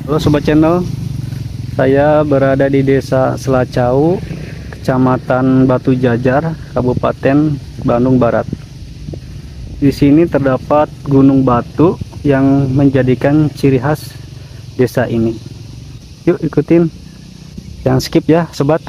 Halo Sobat Channel, saya berada di Desa Selacau, Kecamatan Batu Jajar, Kabupaten Bandung Barat. Di sini terdapat gunung batu yang menjadikan ciri khas desa ini. Yuk ikutin, jangan skip ya sobat.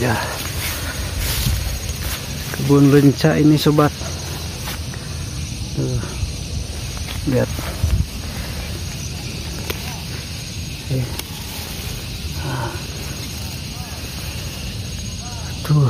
Ya, kebun lenca ini sobat. Tuh, lihat. Tuh.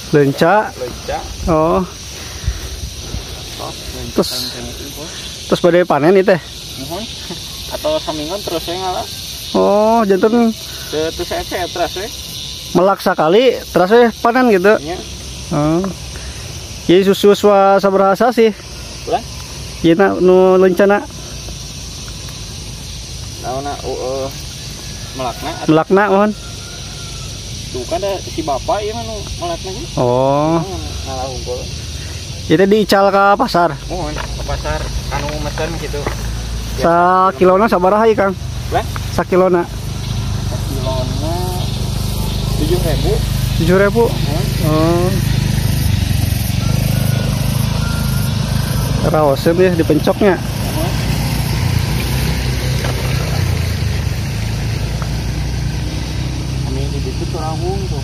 Lenca. Oh. Terus pada panen itu teh. Atau samingan terus saya ngalah. Oh, jantan Terus saya terus melak sekali terus panen gitu. ya. Oh. Jadi susu saberhasa sih. Ulah. Ieu nu lencana Naona melakna melakna mohon. tuh kan ada si bapak ieu mah nu melakna. Oh. Ngalah unggul. Itu diical ke pasar. Mohon ke pasar anu mesen gitu. Sakilona sabaraha ieu Kang? Lah, Sakilona kilona 7.000. 7.000. Oh. Raosen ya dipencoknya. Kami di situ Surawung tuh.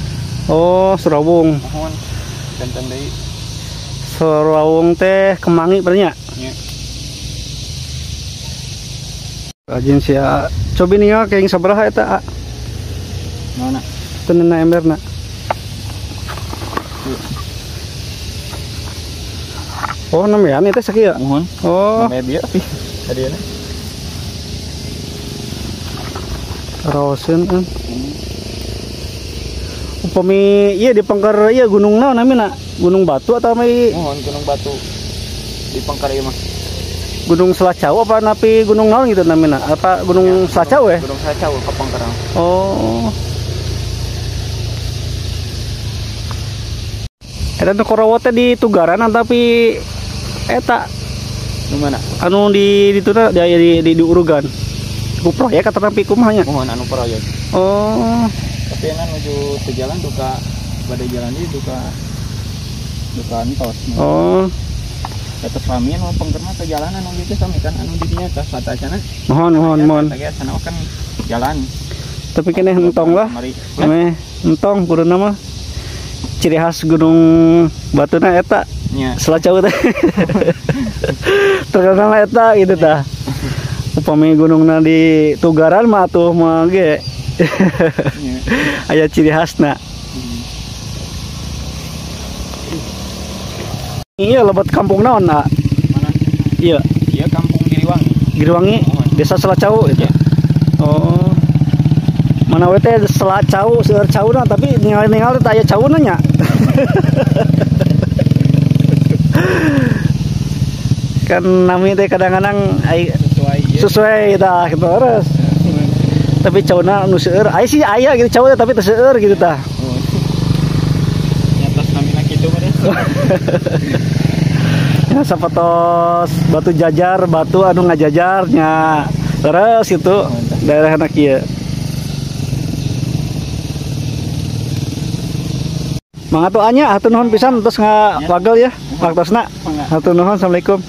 Oh, Surawung. Mohon dan deui. Surawung teh Kemangi berarti nya. Nya. Rajin sia. Coba nih ya kayak sabaraha eta. Mana? Tenena emberna. Oh, namanya itu sakieu. Mohon. Oh, Namanya bieu tapi tadiana. Raosen kan. Upami iya di pangkar iya gunung naon namina? Gunung Batu atau mai Mohon Gunung Batu di Pangkar ieu mah. Gunung Selacau apa napi gunung naon gitu namina? Apa Gunung Selacau ya? Gunung Selacau ke Pangkarang. Oh. Eta tuh Korawo teh di Tugaran tapi eta Di mana? anu di tuna di Urugan. Ku proyek atau napi kumaha nya? Mohon anu proyek. Oh. Tapi enak menuju ke jalan duka badai jalan ini duka entos. Oh. Tetep pamian mau penggerma ke jalan anu gitu sami kan anu di dinya teh satacana. Mohon. Tadi sana kan jalan. Tapi kene entong lah. Mari. Ame entong kudu mah. Ciri khas Gunung Batuna eta Nya. Selacau teh. Terkenal eta gitu tah. Upami gunungna di Tugaran mah tuh mah ge. Aya ciri khasna. Iya lebat kampung naon nak? Mana? Iya. Iya kampung Giriwangi. Giriwangi, Desa Selacau itu. Oh. Mana we teh Selacau, seueur cauna tapi ningali-ningali teh aya cauna nya. Kan nami teh kadang-kadang sesuai tah gitu terus. Tapi cauna nu seueur, aya sih aya gitu cauna tapi teu seueur gitu tah. Nyatos namina kitu mah. Ya sapatos batu jajar, batu anu ngajajarnya. Terus itu daerah anak ieu. Mangatu anya hatur nuhun pisan terus ngapagel ya waktosna. Hatur nuhun. Assalamualaikum.